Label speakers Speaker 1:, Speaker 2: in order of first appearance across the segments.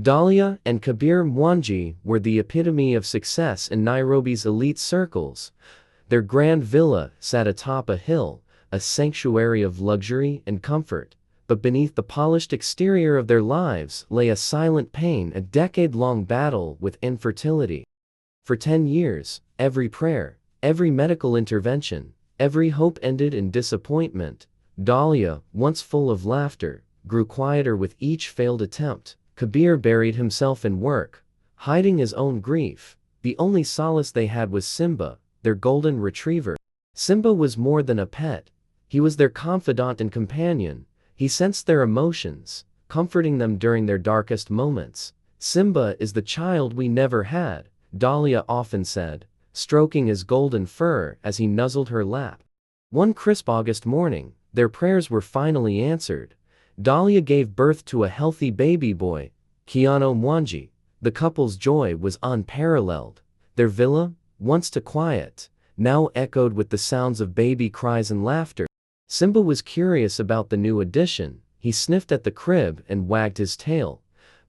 Speaker 1: Dahlia and Kabir Mwangi were the epitome of success in Nairobi's elite circles. Their grand villa sat atop a hill, a sanctuary of luxury and comfort, but beneath the polished exterior of their lives lay a silent pain, a decade-long battle with infertility. For 10 years, every prayer, every medical intervention, every hope ended in disappointment. Dahlia, once full of laughter, grew quieter with each failed attempt. Kabir buried himself in work, hiding his own grief. The only solace they had was Simba, their golden retriever. Simba was more than a pet. He was their confidant and companion. He sensed their emotions, comforting them during their darkest moments. "Simba is the child we never had," Dahlia often said, stroking his golden fur as he nuzzled her lap. One crisp August morning, their prayers were finally answered. Dahlia gave birth to a healthy baby boy, Keano Mwangi. The couple's joy was unparalleled. Their villa, once too quiet, now echoed with the sounds of baby cries and laughter. Simba was curious about the new addition. He sniffed at the crib and wagged his tail,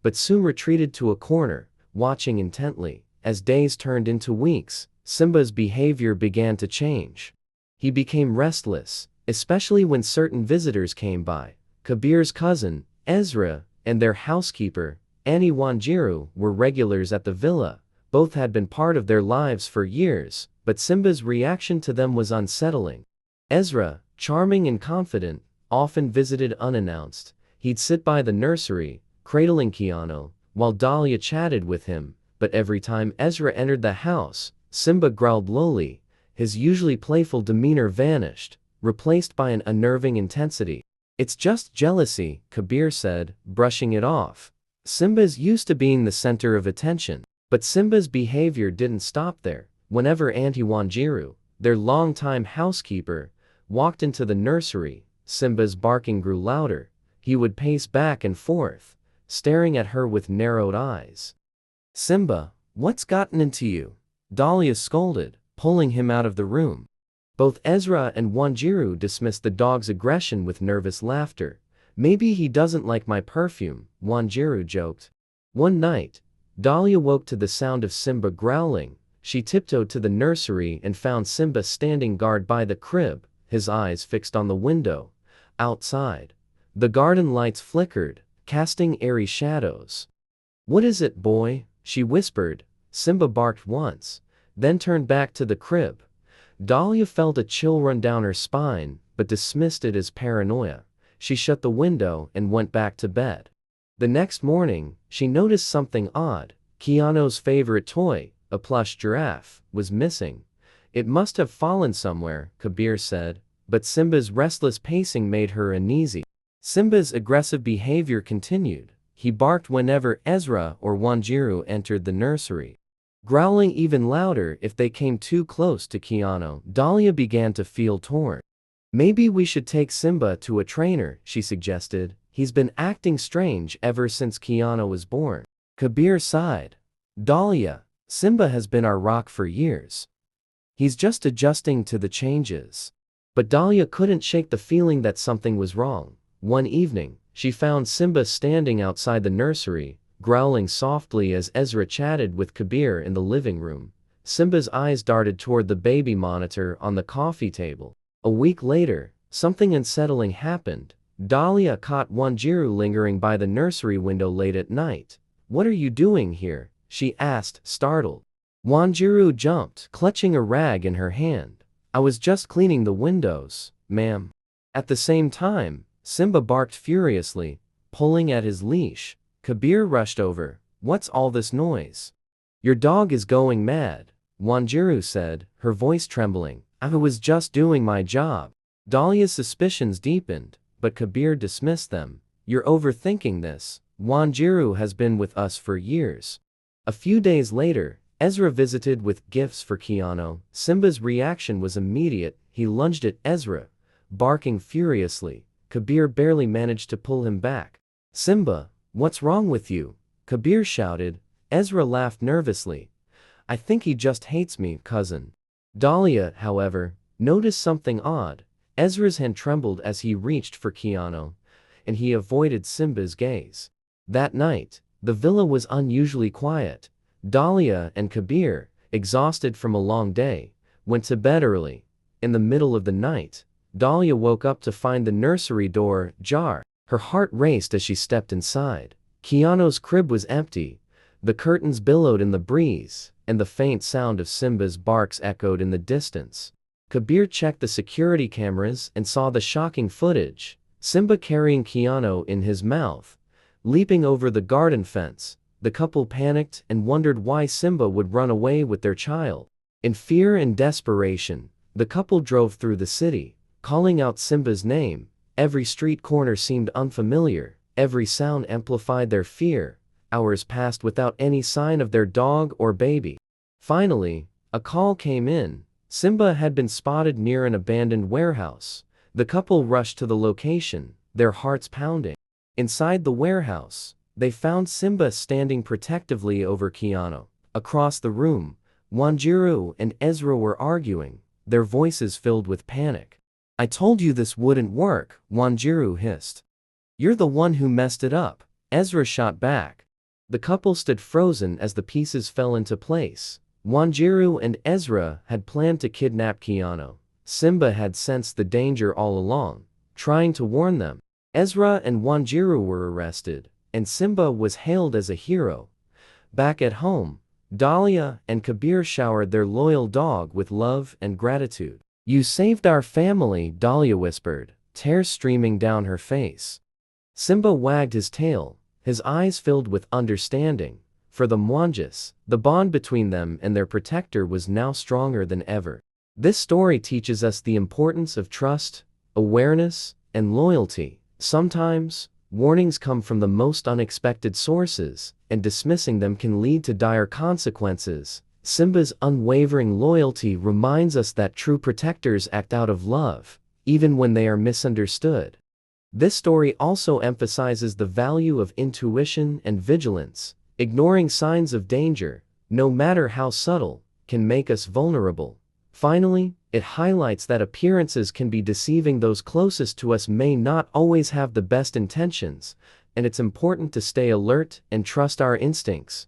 Speaker 1: but soon retreated to a corner, watching intently. As days turned into weeks, Simba's behavior began to change. He became restless, especially when certain visitors came by. Kabir's cousin, Ezra, and their housekeeper, Annie Wanjiru, were regulars at the villa. Both had been part of their lives for years, but Simba's reaction to them was unsettling. Ezra, charming and confident, often visited unannounced. He'd sit by the nursery, cradling Keano, while Dahlia chatted with him, but every time Ezra entered the house, Simba growled lowly. His usually playful demeanor vanished, replaced by an unnerving intensity. "It's just jealousy," Kabir said, brushing it off. Simba's used to being the center of attention. But Simba's behavior didn't stop there. Whenever Auntie Wanjiru, their longtime housekeeper, walked into the nursery, Simba's barking grew louder. He would pace back and forth, staring at her with narrowed eyes. "Simba, what's gotten into you?" Dahlia scolded, pulling him out of the room. Both Ezra and Wanjiru dismissed the dog's aggression with nervous laughter. "Maybe he doesn't like my perfume," Wanjiru joked. One night, Dahlia woke to the sound of Simba growling. She tiptoed to the nursery and found Simba standing guard by the crib, his eyes fixed on the window. Outside, the garden lights flickered, casting airy shadows. "What is it, boy?" she whispered. Simba barked once, then turned back to the crib. Dahlia felt a chill run down her spine, but dismissed it as paranoia. She shut the window and went back to bed. The next morning, she noticed something odd. Keano's favorite toy, a plush giraffe, was missing. "It must have fallen somewhere," Kabir said, but Simba's restless pacing made her uneasy. Simba's aggressive behavior continued. He barked whenever Ezra or Wanjiru entered the nursery, growling even louder if they came too close to Keano. Dahlia began to feel torn. "Maybe we should take Simba to a trainer," she suggested. "He's been acting strange ever since Keano was born." Kabir sighed. "Dahlia, Simba has been our rock for years. He's just adjusting to the changes." But Dahlia couldn't shake the feeling that something was wrong. One evening, she found Simba standing outside the nursery, growling softly as Ezra chatted with Kabir in the living room. Simba's eyes darted toward the baby monitor on the coffee table. A week later, something unsettling happened. Dahlia caught Wanjiru lingering by the nursery window late at night. "What are you doing here?" she asked, startled. Wanjiru jumped, clutching a rag in her hand. "I was just cleaning the windows, ma'am." At the same time, Simba barked furiously, pulling at his leash. Kabir rushed over. "What's all this noise?" "Your dog is going mad," Wanjiru said, her voice trembling. "I was just doing my job." Dahlia's suspicions deepened, but Kabir dismissed them. "You're overthinking this. Wanjiru has been with us for years." A few days later, Ezra visited with gifts for Keano. Simba's reaction was immediate. He lunged at Ezra, barking furiously. Kabir barely managed to pull him back. "Simba, what's wrong with you?" Kabir shouted. Ezra laughed nervously. "I think he just hates me, cousin." Dahlia, however, noticed something odd. Ezra's hand trembled as he reached for Keano, and he avoided Simba's gaze. That night, The villa was unusually quiet. Dahlia and Kabir, exhausted from a long day, went to bed early. In the middle of the night, Dahlia woke up to find the nursery door ajar. Her heart raced as she stepped inside. Keano's crib was empty. The curtains billowed in the breeze, and the faint sound of Simba's barks echoed in the distance. Kabir checked the security cameras and saw the shocking footage. Simba carrying Keano in his mouth, leaping over the garden fence. The couple panicked and wondered why Simba would run away with their child. In fear and desperation, the couple drove through the city, calling out Simba's name. Every street corner seemed unfamiliar. Every sound amplified their fear. Hours passed without any sign of their dog or baby. Finally, a call came in. Simba had been spotted near an abandoned warehouse. The couple rushed to the location, their hearts pounding. Inside the warehouse, they found Simba standing protectively over Keano. Across the room, Wanjiru and Ezra were arguing, their voices filled with panic. "I told you this wouldn't work," Wanjiru hissed. "You're the one who messed it up," Ezra shot back. The couple stood frozen as the pieces fell into place. Wanjiru and Ezra had planned to kidnap Keano. Simba had sensed the danger all along, trying to warn them. Ezra and Wanjiru were arrested, and Simba was hailed as a hero. Back at home, Dahlia and Kabir showered their loyal dog with love and gratitude. "You saved our family," Dahlia whispered, tears streaming down her face. Simba wagged his tail, his eyes filled with understanding. For the Mwanjis, the bond between them and their protector was now stronger than ever. This story teaches us the importance of trust, awareness, and loyalty. Sometimes, warnings come from the most unexpected sources, and dismissing them can lead to dire consequences. Simba's unwavering loyalty reminds us that true protectors act out of love, even when they are misunderstood. This story also emphasizes the value of intuition and vigilance. Ignoring signs of danger, no matter how subtle, can make us vulnerable. Finally, it highlights that appearances can be deceiving. Those closest to us may not always have the best intentions, and it's important to stay alert and trust our instincts.